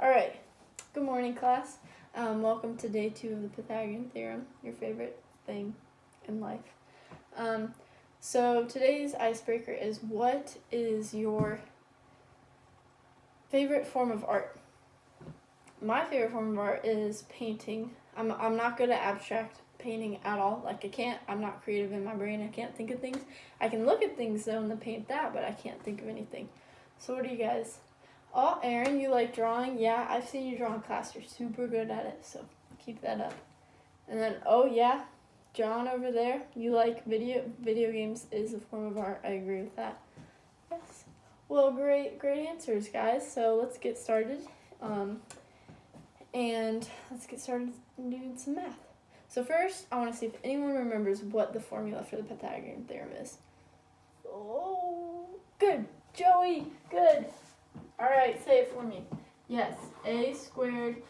All right. Good morning, class. Welcome to day 2 of the Pythagorean theorem, your favorite thing in life. So today's icebreaker is, what is your favorite form of art? My favorite form of art is painting. I'm not good at abstract painting at all. I'm not creative in my brain. I can't think of things. I can look at things though and then paint that, but I can't think of anything. So what do you guys? Oh, Aaron, you like drawing? Yeah, I've seen you draw in class. You're super good at it, so keep that up. And then, oh yeah, John over there, you like video games is a form of art. I agree with that. Yes. Well, great answers, guys. So let's get started. And let's get started doing some math. So first, I want to see if anyone remembers what the formula for the Pythagorean theorem is. Oh, good. Joey, good. All right, say it for me. Yes, a squared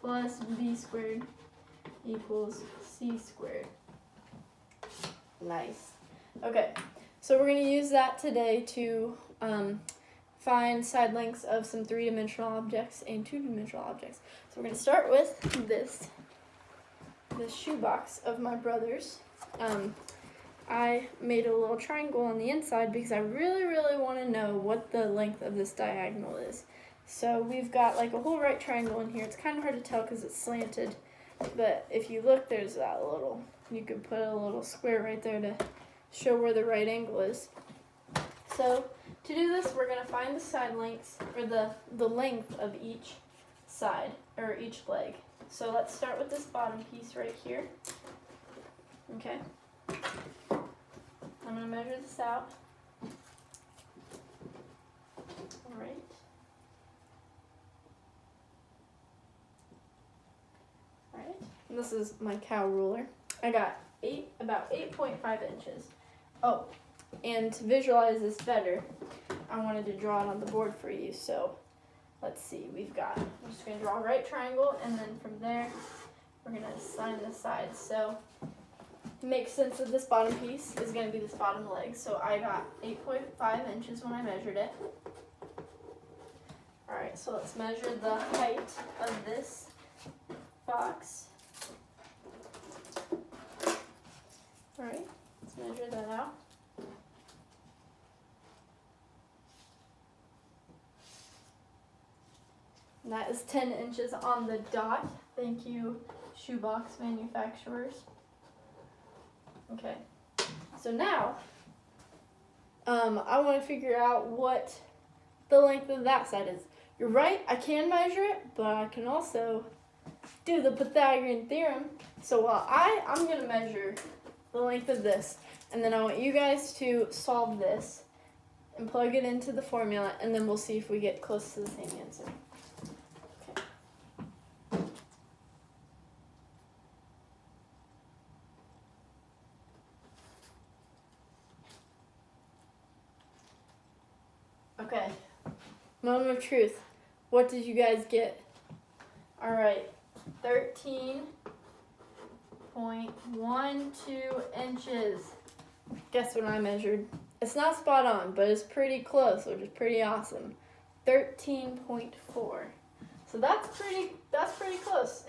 plus b squared equals c squared. Nice. Okay, so we're going to use that today to find side lengths of some 3-dimensional objects and 2-dimensional objects. So we're going to start with this shoebox of my brother's. I made a little triangle on the inside because I really want to know what the length of this diagonal is. So we've got like a whole right triangle in here. It's kind of hard to tell because it's slanted, but if you look, there's that little, you could put a little square right there to show where the right angle is. So to do this, we're going to find the side lengths, or the length of each side, or each leg. So let's start with this bottom piece right here. Okay. I'm going to measure this out. All right. All right. And this is my cow ruler. I got about 8.5 inches. Oh, and to visualize this better, I wanted to draw it on the board for you. So let's see. I'm just going to draw a right triangle, and then from there, we're going to assign the sides. So makes sense that this bottom piece is going to be this bottom leg. So I got 8.5 inches when I measured it. Alright, so let's measure the height of this box. Alright, let's measure that out. And that is 10 inches on the dot. Thank you, shoebox manufacturers. Okay, so now I want to figure out what the length of that side is. You're right, I can measure it, but I can also do the Pythagorean theorem. So while I'm going to measure the length of this, and then I want you guys to solve this and plug it into the formula, and then we'll see if we get close to the same answer. Okay, moment of truth. What did you guys get? All right, 13.12 inches. Guess what I measured? It's not spot on, but it's pretty close, which is pretty awesome. 13.4. So that's pretty close.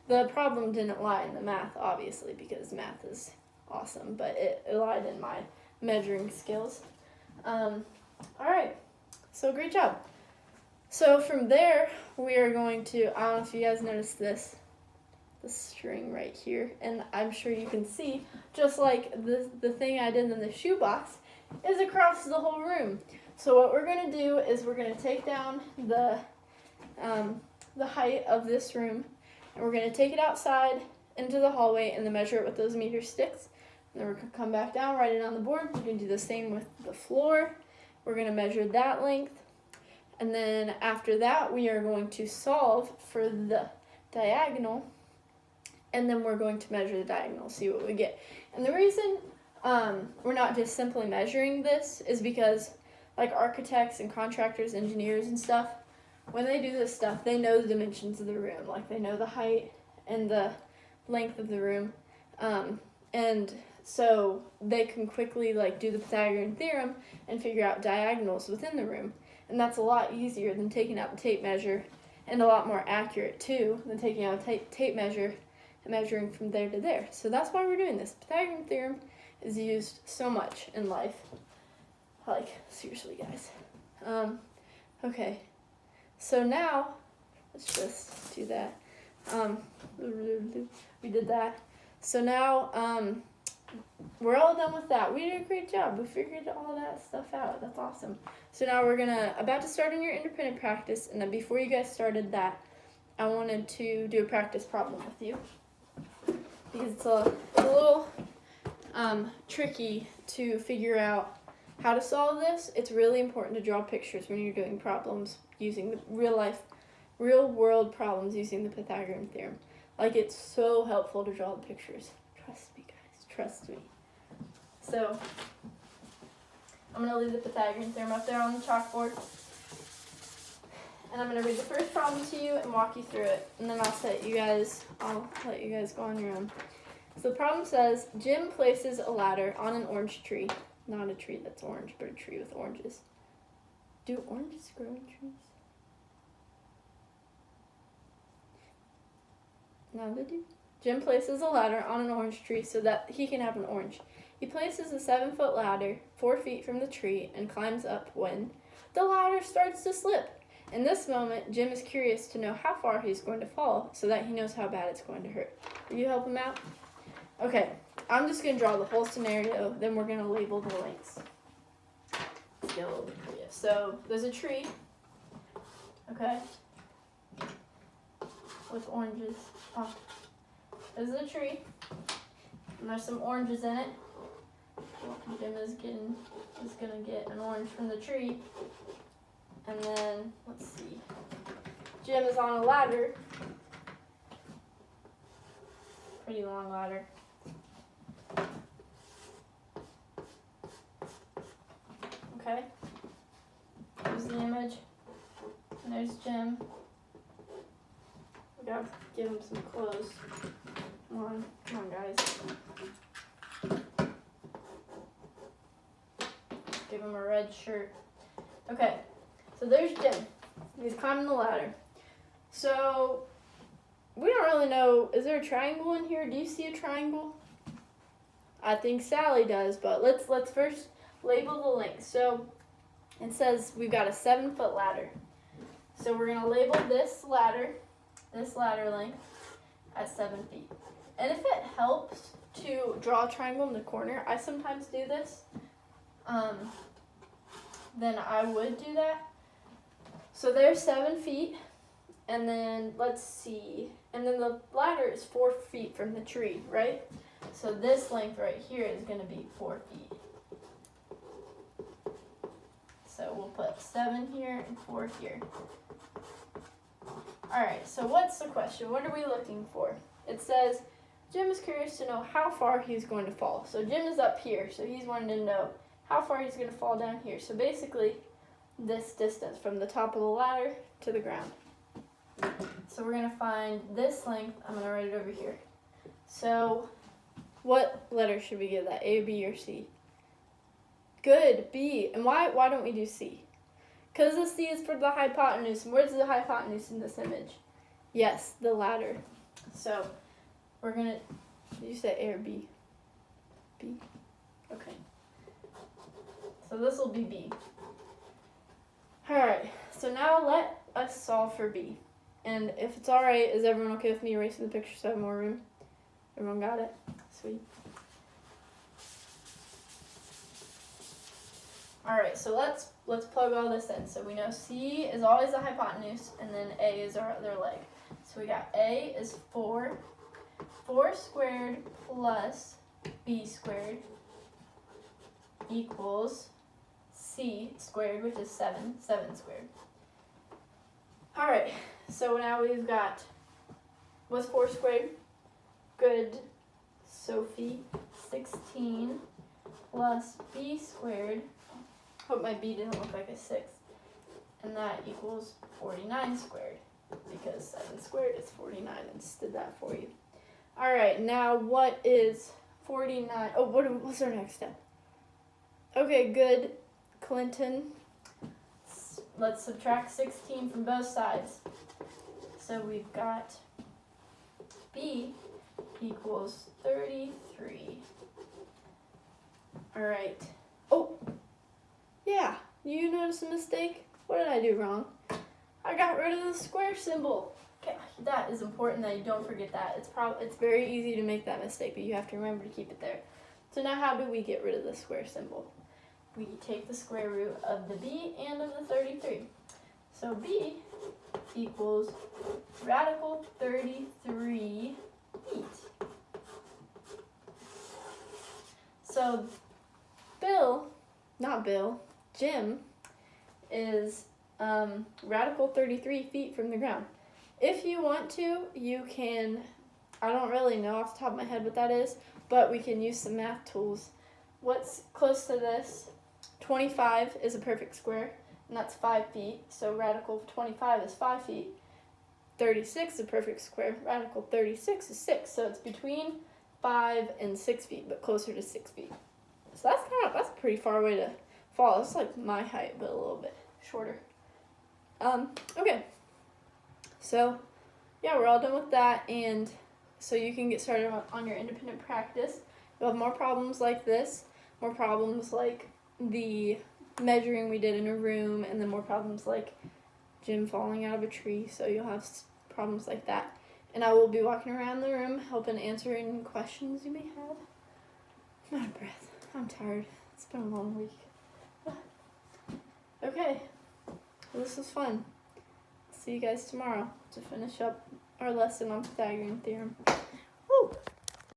The problem didn't lie in the math, obviously, because math is awesome, but it lied in my measuring skills. All right, so great job. So from there, we are going to, I don't know if you guys noticed this string right here, and I'm sure you can see, just like the thing I did in the shoebox, is across the whole room. So what we're going to do is we're going to take down the height of this room, and we're going to take it outside into the hallway and then measure it with those meter sticks. And then we're going to come back down, write it on the board. We're going to do the same with the floor. We're going to measure that length, and then after that we are going to solve for the diagonal, and then we're going to measure the diagonal, see what we get. And the reason we're not just simply measuring this is because, like, architects and contractors, engineers and stuff, when they do this stuff, they know the dimensions of the room. Like, they know the height and the length of the room, and so they can quickly do the Pythagorean theorem and figure out diagonals within the room. And that's a lot easier than taking out the tape measure and a lot more accurate too than taking out a tape measure and measuring from there to there. So that's why we're doing this. Pythagorean theorem is used so much in life. Like, seriously, guys. Okay, so now, let's just do that. We did that. So now, we're all done with that. We did a great job. We figured all that stuff out. That's awesome. So now we're about to start on your independent practice, and then before you guys started that, I wanted to do a practice problem with you, because it's a little tricky to figure out how to solve this. It's really important to draw pictures when you're doing problems using the real world problems using the Pythagorean theorem. Like, it's so helpful to draw the pictures. Trust me, guys. Trust me. So, I'm going to leave the Pythagorean theorem up there on the chalkboard. And I'm going to read the first problem to you and walk you through it. And then I'll let you guys go on your own. So the problem says, Jim places a ladder on an orange tree. Not a tree that's orange, but a tree with oranges. Do oranges grow in trees? No, they do. Jim places a ladder on an orange tree so that he can have an orange. He places a 7-foot ladder 4 feet from the tree and climbs up when the ladder starts to slip. In this moment, Jim is curious to know how far he's going to fall so that he knows how bad it's going to hurt. Will you help him out? Okay, I'm just going to draw the whole scenario, then we're going to label the links. Let's get a little bit creative. So, there's a tree, okay, with oranges. Oh, there's a tree, and there's some oranges in it. Jim is going to get an orange from the tree, and then, let's see, Jim is on a ladder, pretty long ladder. Okay, there's the image, and there's Jim. We gotta give him some clothes. Come on guys. Give him a red shirt. Okay, so there's Jim. He's climbing the ladder. So, we don't really know, is there a triangle in here? Do you see a triangle? I think Sally does, but let's first label the length. So it says we've got a 7-foot ladder. So we're going to label this ladder length at 7 feet. And if it helps to draw a triangle in the corner, I sometimes do this, then I would do that. So there's 7 feet, and then let's see, and then the ladder is 4 feet from the tree, right? So this length right here is going to be 4 feet. So we'll put 7 here and 4 here. Alright, so what's the question? What are we looking for? It says, Jim is curious to know how far he's going to fall. So Jim is up here, so he's wanting to know how far he's going to fall down here. So basically, this distance from the top of the ladder to the ground. So we're going to find this length. I'm going to write it over here. So what letter should we give that? A, B, or C? Good, B. And why don't we do C? Because the C is for the hypotenuse. And where's the hypotenuse in this image? Yes, the ladder. So we're going to, did you say A or B? B? Okay. So this will be B. Alright, so now let us solve for B. And if it's alright, is everyone okay with me erasing the picture so I have more room? Everyone got it? Sweet. Alright, so let's plug all this in. So we know C is always the hypotenuse, and then A is our other leg. So we got A is 4. 4 squared plus B squared equals C squared, which is 7. 7 squared. Alright, so now we've got, what's 4 squared? Good, Sophie. 16 plus B squared. Hope my B didn't look like a 6. And that equals 49 squared. Because 7 squared is 49. I just did that for you. Alright, now what is 49? Oh, what's our next step? Okay, good, Clinton. Let's subtract 16 from both sides. So we've got B equals 33. All right. Oh, yeah, you notice a mistake? What did I do wrong? I got rid of the square symbol. Okay, that is important that you don't forget that. It's very easy to make that mistake, but you have to remember to keep it there. So now how do we get rid of the square symbol? We take the square root of the B and of the 33. So B equals radical 33 feet. So Jim is radical 33 feet from the ground. If you want to, you can, I don't really know off the top of my head what that is, but we can use some math tools. What's close to this? 25 is a perfect square, and that's 5 feet, so radical 25 is 5 feet. 36 is a perfect square, radical 36 is 6, so it's between 5 and 6 feet, but closer to 6 feet. So that's a pretty far away to fall. That's like my height, but a little bit shorter. Okay. So, yeah, we're all done with that, and so you can get started on your independent practice. You'll have more problems like this, more problems like the measuring we did in a room, and then more problems like Jim falling out of a tree, so you'll have problems like that. And I will be walking around the room helping answer any questions you may have. I'm out of breath. I'm tired. It's been a long week. Okay, well, this was fun. See you guys tomorrow to finish up our lesson on Pythagorean theorem.